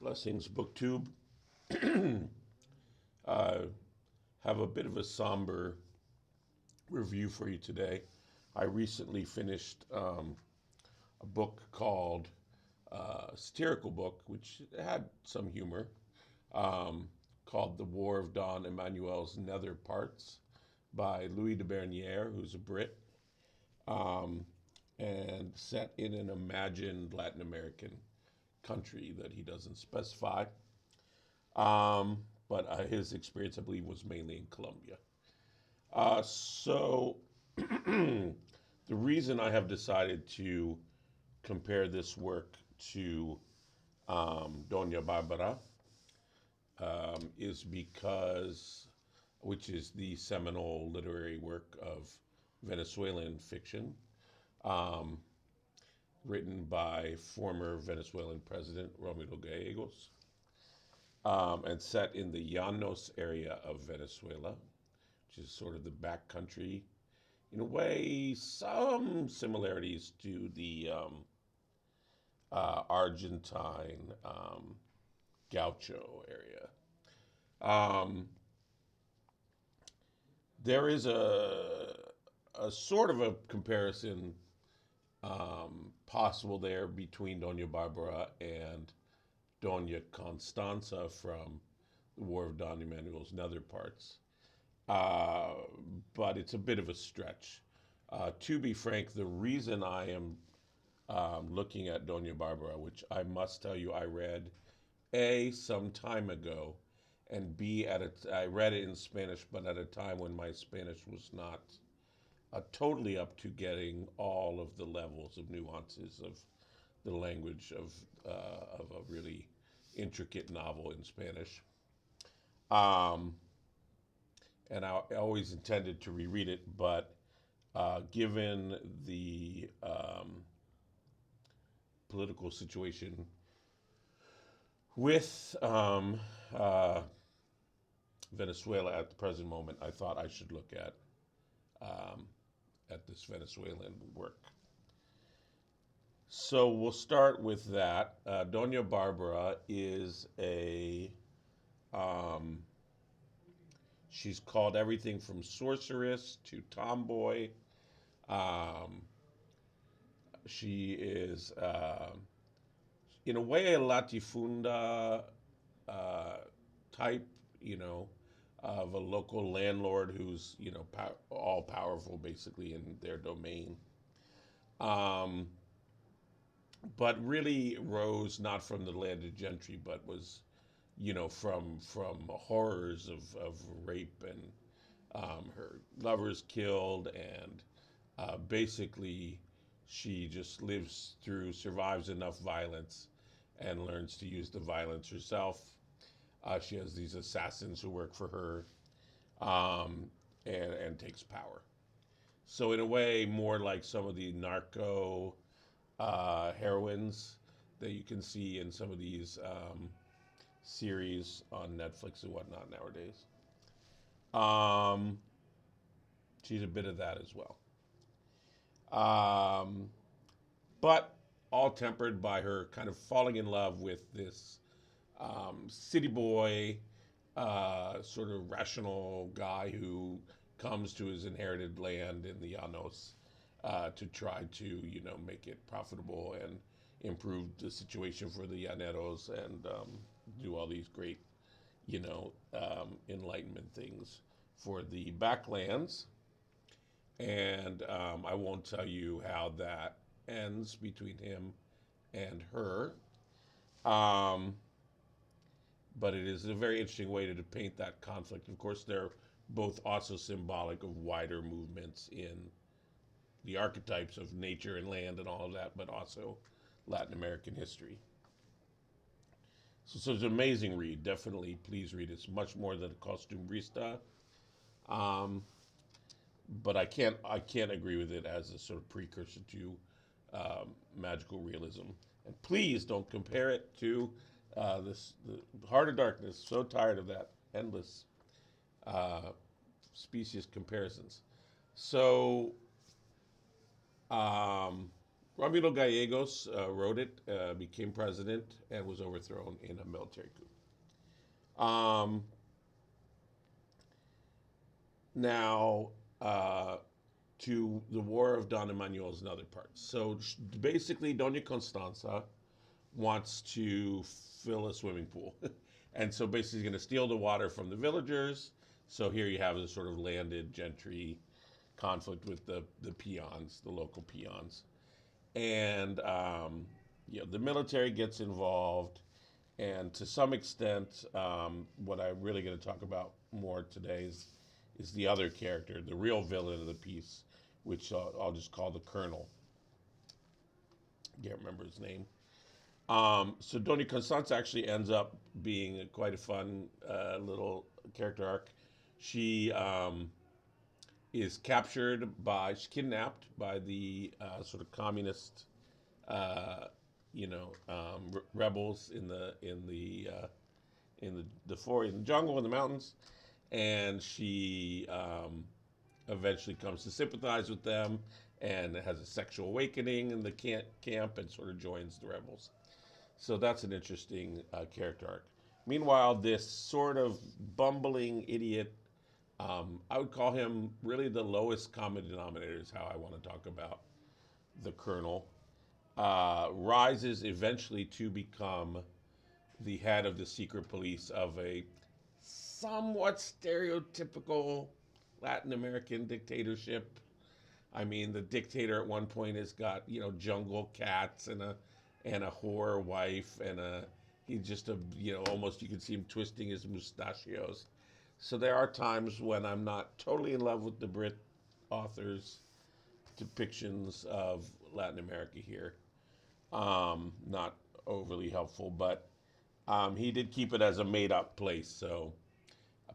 Blessings, BookTube. Have a bit of a somber review for you today. I recently finished a book called satirical book, which had some humor, called The War of Don Emmanuel's Nether Parts by Louis de Bernieres, who's a Brit, and set in an imagined Latin American country that he doesn't specify. But his experience, I believe, was mainly in Colombia. So the reason I have decided to compare this work to Dona Barbara is because, which is the seminal literary work of Venezuelan fiction, um, written by former Venezuelan President ROMULO Gallegos, and set in the Llanos area of Venezuela, which is sort of the back country. In a way, some similarities to the Argentine Gaucho area. There is a sort of a comparison possible there between Dona Barbara and Dona Constanza from the War of Don Emmanuel's Nether Parts. But it's a bit of a stretch. To be frank, the reason I am looking at Dona Barbara, which I must tell you I read A, some time ago, and B, I read it in Spanish, but at a time when my Spanish was not totally up to getting all of the levels of nuances of the language of a really intricate novel in Spanish. And I always intended to reread it, but given the political situation with Venezuela at the present moment, I thought I should look at this Venezuelan work. So we'll start with that. Dona Barbara is she's called everything from sorceress to tomboy. She is, in a way, a latifunda type, of a local landlord who's, all powerful basically in their domain. But really rose not from the landed gentry, but was, from horrors of rape and her lovers killed, and basically she just survives enough violence and learns to use the violence herself. She has these assassins who work for her, and takes power. So in a way, more like some of the narco heroines that you can see in some of these series on Netflix and whatnot nowadays. She's a bit of that as well. But all tempered by her kind of falling in love with this city boy, sort of rational guy who comes to his inherited land in the Llanos to try to, make it profitable and improve the situation for the Llaneros and do all these great, enlightenment things for the backlands. And I won't tell you how that ends between him and her. But it is a very interesting way to paint that conflict. Of course, they're both also symbolic of wider movements in the archetypes of nature and land and all of that, but also Latin American history. So it's an amazing read. Definitely, please read it. It's much more than a costumbrista. But I can't agree with it as a sort of precursor to magical realism. And please don't compare it to the Heart of Darkness. So tired of that endless specious comparisons. So Romulo Gallegos wrote it, became president, and was overthrown in a military coup. Now, uh, to the War of Don Emmanuel is another part. So basically, Dona Constanza wants to fill a swimming pool. And so basically, he's going to steal the water from the villagers. So here you have this sort of landed gentry conflict with the peons, the local peons. And the military gets involved, and to some extent, what I'm really going to talk about more today is the other character, the real villain of the piece, which I'll just call the Colonel. Can't remember his name. So Dona Constanza actually ends up being quite a fun little character arc. She she's kidnapped by the sort of communist, rebels in the jungle, in the mountains, and she eventually comes to sympathize with them and has a sexual awakening in the camp and sort of joins the rebels. So that's an interesting character arc. Meanwhile, this sort of bumbling idiot, I would call him really the lowest common denominator, is how I want to talk about the Colonel, rises eventually to become the head of the secret police of a somewhat stereotypical Latin American dictatorship. I mean, the dictator at one point has got jungle cats and a whore wife and he's just almost you can see him twisting his mustachios. So there are times when I'm not totally in love with the Brit authors' depictions of Latin America here. Not overly helpful, but he did keep it as a made-up place. So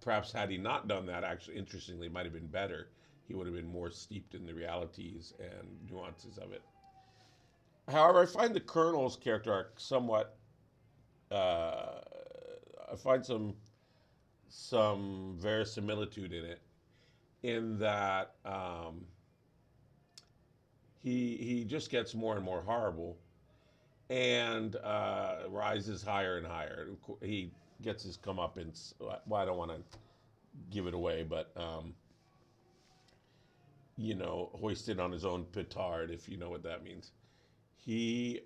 perhaps had he not done that, actually, interestingly, it might have been better. He would have been more steeped in the realities and nuances of it. However, I find the Colonel's character arc somewhat. I find some verisimilitude in it, in that he just gets more and more horrible, and rises higher and higher. He gets his comeuppance. Well, I don't want to give it away, but hoisted on his own petard, if you know what that means. He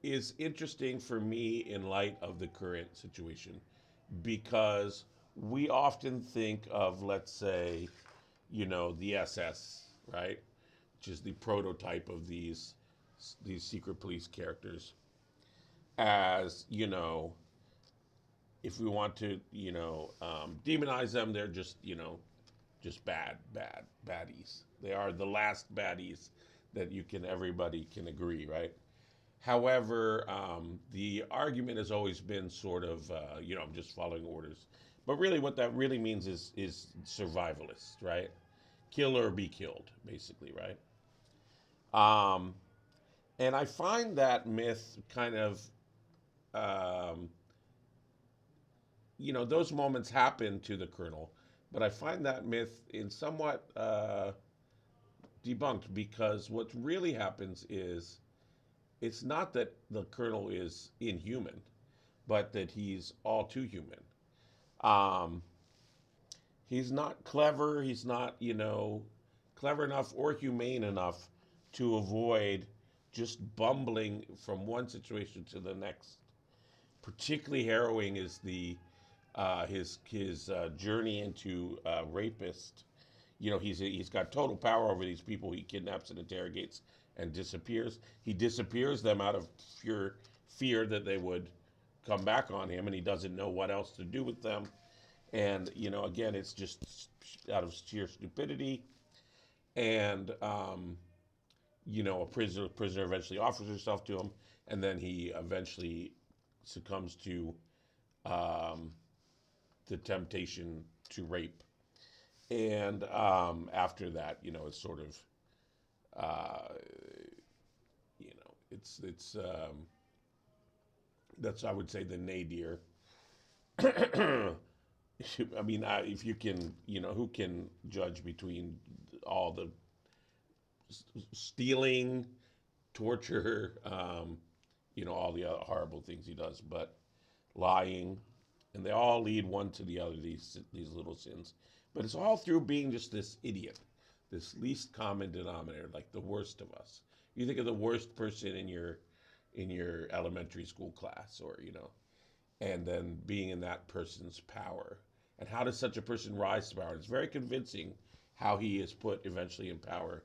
is interesting for me in light of the current situation, because we often think of, let's say, the SS, right, which is the prototype of these secret police characters, as if we want to demonize them, they're just baddies. They are the last baddies that everybody can agree, right? However, the argument has always been sort of, I'm just following orders. But really, what that really means is survivalist, right? Kill or be killed, basically, right? Um, and I find that myth kind of, um, those moments happen to the Colonel, but I find that myth in somewhat debunked, because what really happens is it's not that the Colonel is inhuman, but that he's all too human. Um, he's not clever. He's not, clever enough or humane enough to avoid just bumbling from one situation to the next. Particularly harrowing is his journey into rapist. He's got total power over these people he kidnaps and interrogates and disappears. He disappears them out of pure fear that they would come back on him, and he doesn't know what else to do with them. And again, it's just out of sheer stupidity. And a prisoner eventually offers herself to him, and then he eventually succumbs to um, the temptation to rape. And after that, it's sort of, uh, it's that's, I would say, the nadir. I mean, if you can, who can judge between all the stealing, torture, all the other horrible things he does, but lying, and they all lead one to the other. These little sins, but it's all through being just this idiot, this least common denominator, like the worst of us. You think of the worst person in your elementary school class, or and then being in that person's power. And how does such a person rise to power? It's very convincing how he is put eventually in power.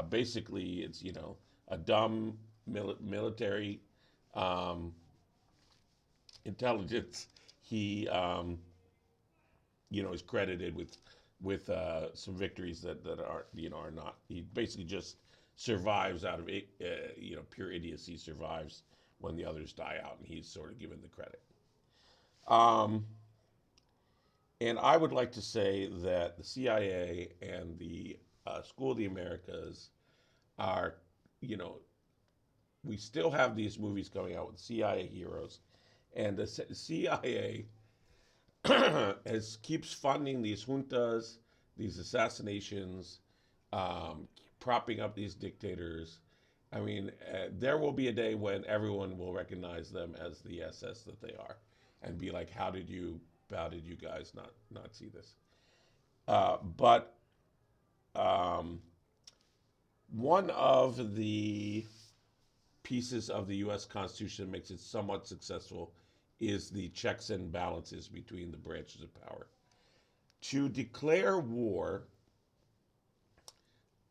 Basically, it's a dumb military um, intelligence. He is credited with some victories that are are not. He basically just survives out of pure idiocy. Survives when the others die out, and he's sort of given the credit. Um, and I would like to say that the CIA and the School of the Americas are, you know, we still have these movies coming out with CIA heroes, and the CIA keeps funding these juntas, these assassinations, propping up these dictators. I mean, there will be a day when everyone will recognize them as the SS that they are, and be like, how did you guys not see this? But um, one of the pieces of the U.S. Constitution that makes it somewhat successful is the checks and balances between the branches of power. To declare war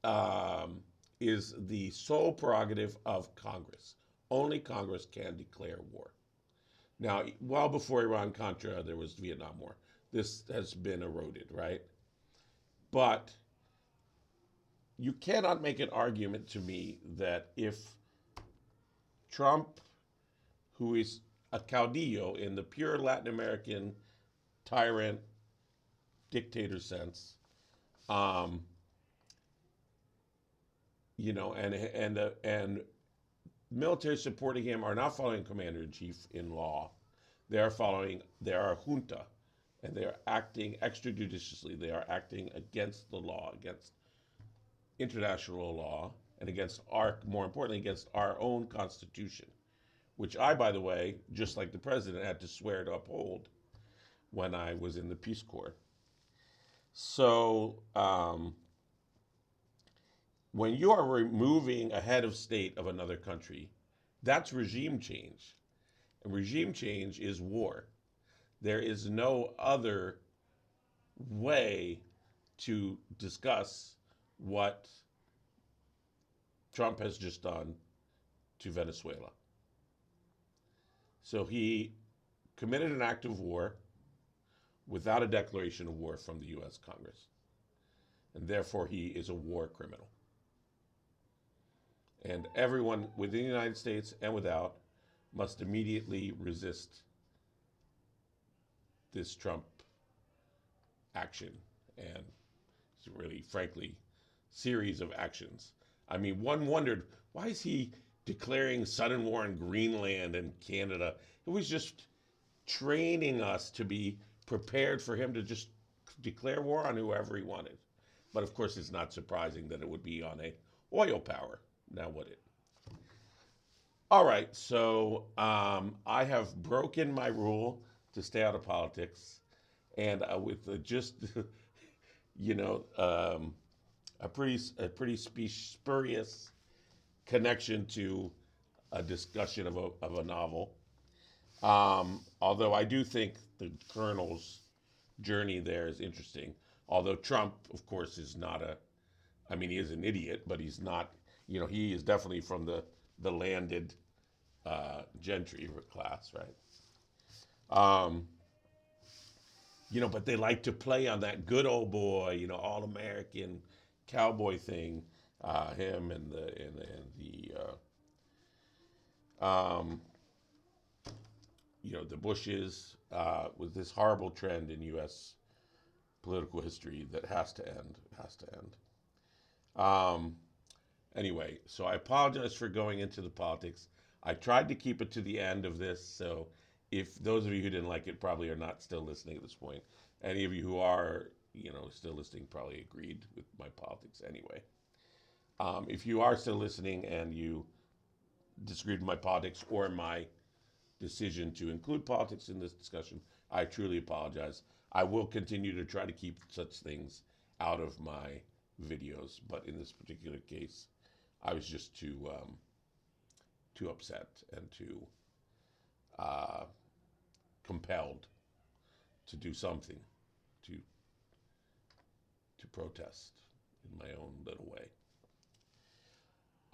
um, is the sole prerogative of Congress. Only Congress can declare war. Now, well before Iran-Contra, there was Vietnam War. This has been eroded, right? But you cannot make an argument to me that if Trump, who is a caudillo in the pure Latin American tyrant dictator sense, um, and military supporting him are not following commander in chief in law. They are a junta, and they are acting extrajudiciously. They are acting against the law, against international law, and more importantly, against our own constitution, which I, by the way, just like the president, had to swear to uphold when I was in the Peace Corps. So, when you are removing a head of state of another country, that's regime change. And regime change is war. There is no other way to discuss what Trump has just done to Venezuela. So he committed an act of war without a declaration of war from the U.S. Congress. And therefore, he is a war criminal. And everyone within the United States and without must immediately resist this Trump action and really, frankly, series of actions. I mean, one wondered, why is he declaring sudden war on Greenland and Canada? It was just training us to be prepared for him to just declare war on whoever he wanted. But of course, it's not surprising that it would be on a oil power. Now would it? All right, so I have broken my rule to stay out of politics, and with just a pretty spurious connection to a discussion of a novel. Although I do think the Colonel's journey there is interesting. Although Trump, of course, is not he is an idiot, but he's not. He is definitely from the landed gentry class, right? But they like to play on that good old boy, all American cowboy thing. Him and the Bushes, with this horrible trend in U.S. political history that has to end. Anyway, so I apologize for going into the politics. I tried to keep it to the end of this, so if those of you who didn't like it probably are not still listening at this point. Any of you who are, still listening probably agreed with my politics anyway. If you are still listening and you disagreed with my politics or my decision to include politics in this discussion, I truly apologize. I will continue to try to keep such things out of my videos, but in this particular case, I was just too upset and too uh, compelled to do something to protest in my own little way.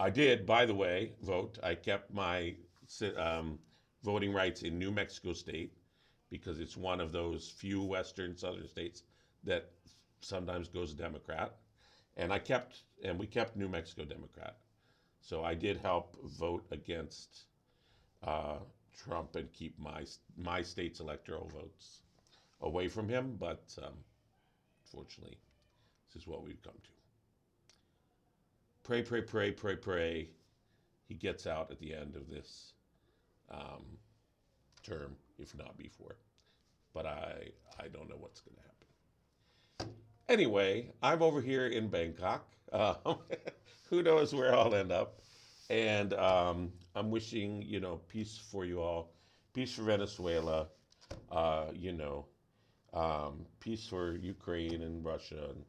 I did, by the way, vote. I kept my voting rights in New Mexico State because it's one of those few western southern states that sometimes goes Democrat. And we kept New Mexico Democrat. So I did help vote against Trump and keep my state's electoral votes away from him. But fortunately, this is what we've come to. Pray, pray, pray, pray, pray. He gets out at the end of this term, if not before. But I don't know what's going to happen. Anyway, I'm over here in Bangkok. Who knows where I'll end up? And I'm wishing, peace for you all, peace for Venezuela, peace for Ukraine and Russia, and,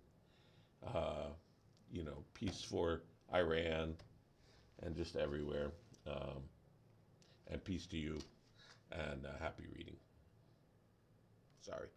peace for Iran and just everywhere. And peace to you and happy reading. Sorry.